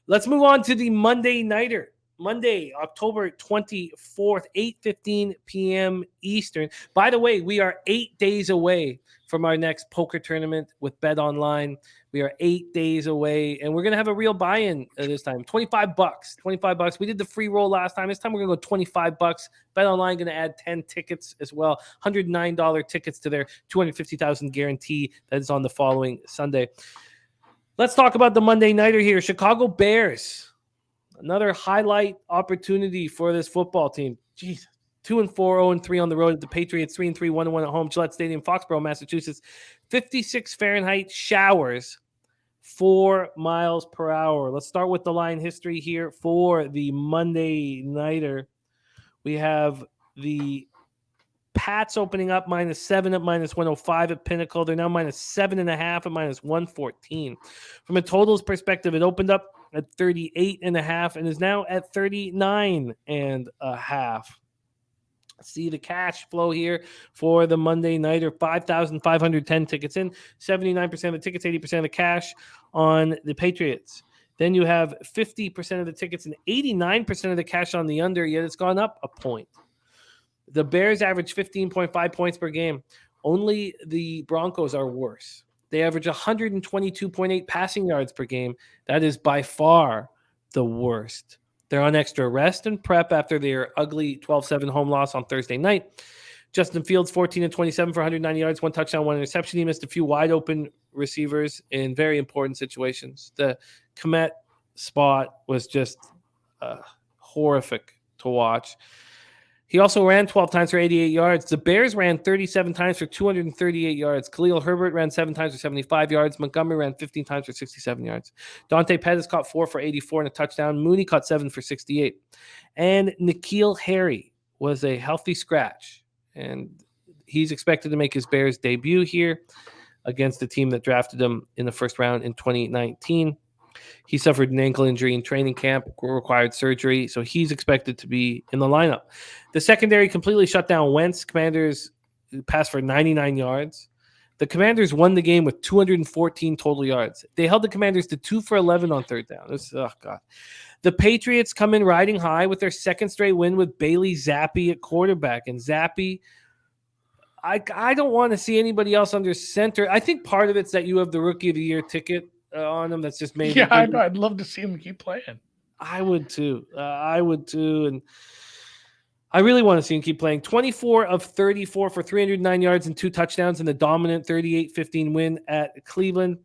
Let's move on to the Monday Nighter. Monday, October 24th, 8:15 p.m. Eastern. By the way, we are 8 days away from our next poker tournament with Bet Online. We are 8 days away, and we're going to have a real buy-in this time. $25. $25. We did the free roll last time. This time we're going to go $25. Bet Online going to add 10 tickets as well. $109 tickets to their $250,000 guarantee that is on the following Sunday. Let's talk about the Monday Nighter here. Chicago Bears. Another highlight opportunity for this football team. Jeez. 2-4, 0-3 on the road at the Patriots, 3-3, 1-1 at home. Gillette Stadium, Foxboro, Massachusetts. 56 Fahrenheit showers, 4 miles per hour. Let's start with the line history here for the Monday Nighter. We have the Pats opening up -7 at -105 at Pinnacle. They're now -7.5 at -114. From a totals perspective, it opened up at 38.5 and is now at 39.5. See the cash flow here for the Monday Nighter. 5,510 tickets in, 79% of the tickets, 80% of the cash on the Patriots. Then you have 50% of the tickets and 89% of the cash on the under, yet it's gone up a point. The Bears average 15.5 points per game. Only the Broncos are worse. They average 122.8 passing yards per game. That is by far the worst. They're on extra rest and prep after their ugly 12-7 home loss on Thursday night. Justin Fields, 14-27 for 190 yards, 1 touchdown, 1 interception. He missed a few wide open receivers in very important situations. The Komet spot was just horrific to watch. He also ran 12 times for 88 yards. The Bears ran 37 times for 238 yards. Khalil Herbert ran 7 times for 75 yards. Montgomery ran 15 times for 67 yards. Dante Pettis caught 4 for 84 and a touchdown. Mooney caught 7 for 68. And N'Keal Harry was a healthy scratch. And he's expected to make his Bears debut here against the team that drafted him in the first round in 2019. He suffered an ankle injury in training camp, required surgery, so he's expected to be in the lineup. The secondary completely shut down Wentz. Commanders passed for 99 yards. The Commanders won the game with 214 total yards. They held the Commanders to 2 for 11 on third down. God. The Patriots come in riding high with their second straight win with Bailey Zappi at quarterback. And Zappi, I don't want to see anybody else under center. I think part of it's that you have the Rookie of the Year ticket on him. That's just maybe. Yeah, I'd love to see him keep playing. I would too. And I really want to see him keep playing. 24 of 34 for 309 yards and 2 touchdowns in the dominant 38-15 win at Cleveland.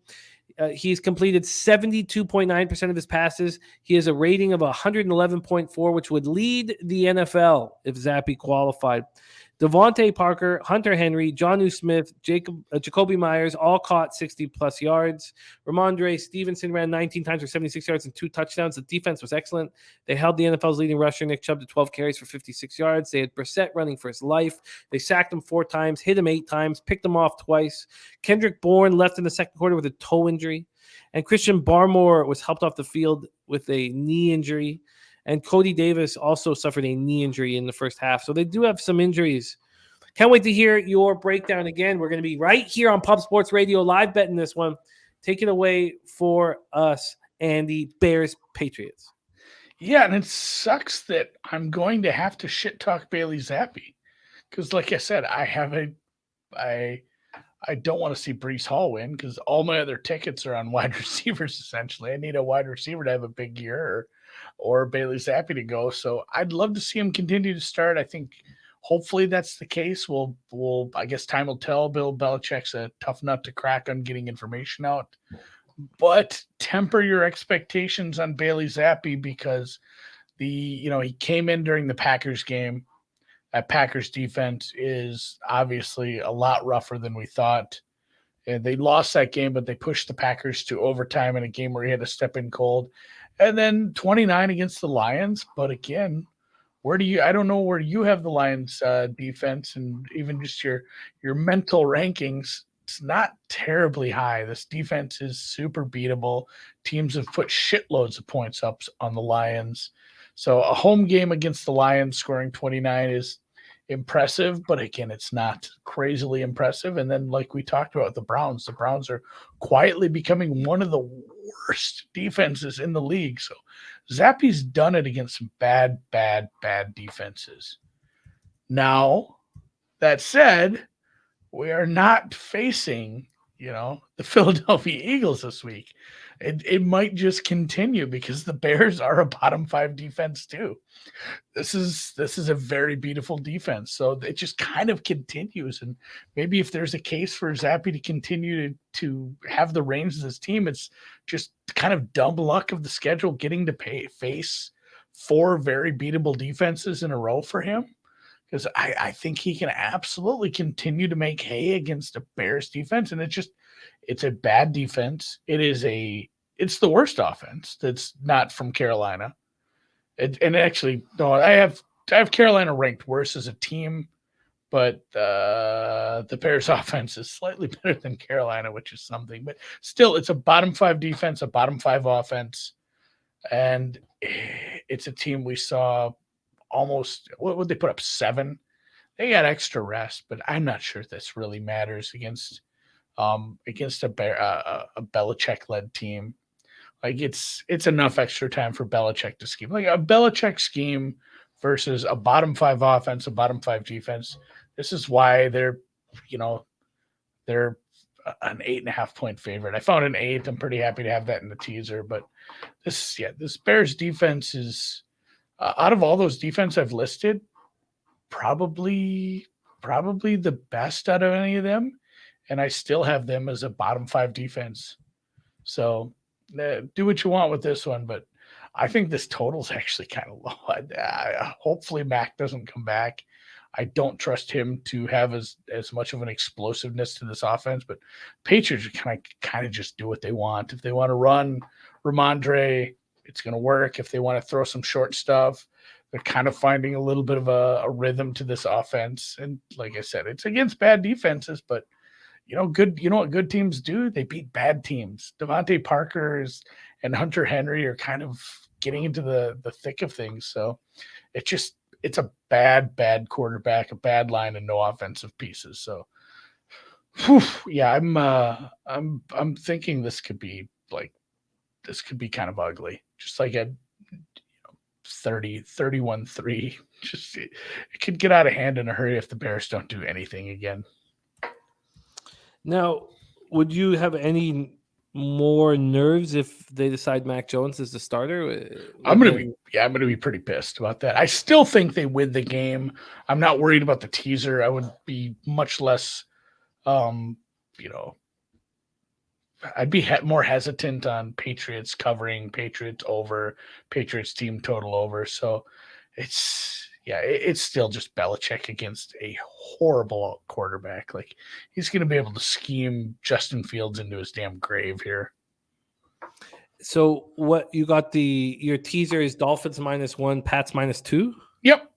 He's completed 72.9% of his passes. He has a rating of 111.4, which would lead the NFL if Zappi qualified. Devontae Parker, Hunter Henry, Jonnu Smith, Jacoby Myers all caught 60-plus yards. Ramondre Stevenson ran 19 times for 76 yards and 2 touchdowns. The defense was excellent. They held the NFL's leading rusher, Nick Chubb, to 12 carries for 56 yards. They had Brissett running for his life. They sacked him 4 times, hit him 8 times, picked him off twice. Kendrick Bourne left in the second quarter with a toe injury. And Christian Barmore was helped off the field with a knee injury. And Cody Davis also suffered a knee injury in the first half. So they do have some injuries. Can't wait to hear your breakdown again. We're going to be right here on Pub Sports Radio, live betting this one. Take it away for us, Andy. Bears, Patriots. Yeah, and it sucks that I'm going to have to shit talk Bailey Zappi. Because like I said, I don't want to see Breece Hall win because all my other tickets are on wide receivers, essentially. I need a wide receiver to have a big year or Bailey Zappi to go. So I'd love to see him continue to start. I think hopefully that's the case. We'll I guess time will tell. Bill Belichick's a tough nut to crack on getting information out. But temper your expectations on Bailey Zappi because he came in during the Packers game. That Packers defense is obviously a lot rougher than we thought. And they lost that game, but they pushed the Packers to overtime in a game where he had to step in cold. And then 29 against the Lions. But again, I don't know where you have the Lions defense and even just your mental rankings. It's not terribly high. This defense is super beatable. Teams have put shitloads of points up on the Lions. So a home game against the Lions scoring 29 is impressive, but again, it's not crazily impressive. And then, like we talked about, the Browns are quietly becoming one of the worst defenses in the league. So Zappy's done it against some bad defenses. Now, that said, we are not facing, the Philadelphia Eagles this week. It might just continue because the Bears are a bottom 5 defense too. This is a very beautiful defense. So it just kind of continues. And maybe if there's a case for Zappy to continue to have the reins of this team, it's just kind of dumb luck of the schedule getting to face 4 very beatable defenses in a row for him. Because I think he can absolutely continue to make hay against a Bears defense. And it's a bad defense. It's the worst offense that's not from Carolina. And actually, no, I have Carolina ranked worse as a team, but the Bears offense is slightly better than Carolina, which is something. But still, it's a bottom 5 defense, a bottom 5 offense. And it's a team we saw almost, what would they put up, 7? They got extra rest, but I'm not sure this really matters against a Belichick-led team. Like it's enough extra time for Belichick to scheme. Like a Belichick scheme versus a bottom 5 offense, a bottom 5 defense. This is why they're an 8.5 point favorite. I found an 8. I'm pretty happy to have that in the teaser. But this Bears defense is out of all those defense I've listed, probably the best out of any of them. And I still have them as a bottom 5 defense. So do what you want with this one, but I think this total is actually kind of low. Hopefully Mac doesn't come back. I don't trust him to have as much of an explosiveness to this offense, but Patriots kind of just do what they want. If they want to run Ramondre, it's going to work. If they want to throw some short stuff, they're kind of finding a little bit of a rhythm to this offense. And like I said, it's against bad defenses, but you know what good teams do? They beat bad teams. Devontae Parker and Hunter Henry are kind of getting into the thick of things. So it's a bad quarterback, a bad line, and no offensive pieces. So yeah, I'm thinking this could be kind of ugly. Just like a 31-3. Just it could get out of hand in a hurry if the Bears don't do anything again. Now, would you have any more nerves if they decide Mac Jones is the starter? I'm gonna be pretty pissed about that. I still think they win the game. I'm not worried about the teaser. I would be much less, I'd be more hesitant on Patriots covering, Patriots over, Patriots team total over. So it's still just Belichick against a horrible quarterback. Like he's going to be able to scheme Justin Fields into his damn grave here. So what you got your teaser is Dolphins -1, Pats -2? Yep.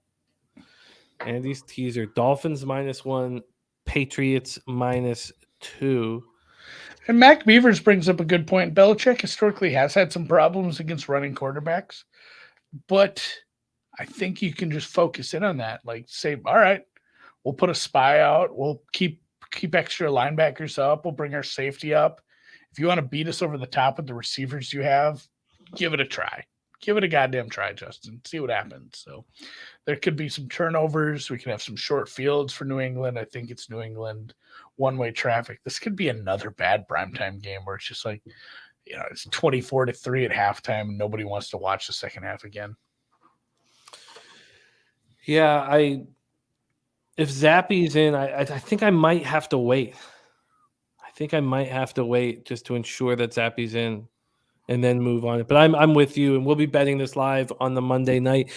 Andy's teaser, Dolphins -1, Patriots -2. And Mac Beavers brings up a good point. Belichick historically has had some problems against running quarterbacks, but I think you can just focus in on that. Like say, all right, we'll put a spy out. We'll keep extra linebackers up. We'll bring our safety up. If you want to beat us over the top with the receivers you have, give it a try. Give it a goddamn try, Justin. See what happens. So there could be some turnovers. We can have some short fields for New England. I think it's New England one-way traffic. This could be another bad primetime game where it's just like, it's 24-3 at halftime and nobody wants to watch the second half again. Yeah, if Zappy's in, I think I might have to wait. I think I might have to wait just to ensure that Zappy's in and then move on. But I'm with you, and we'll be betting this live on the Monday night.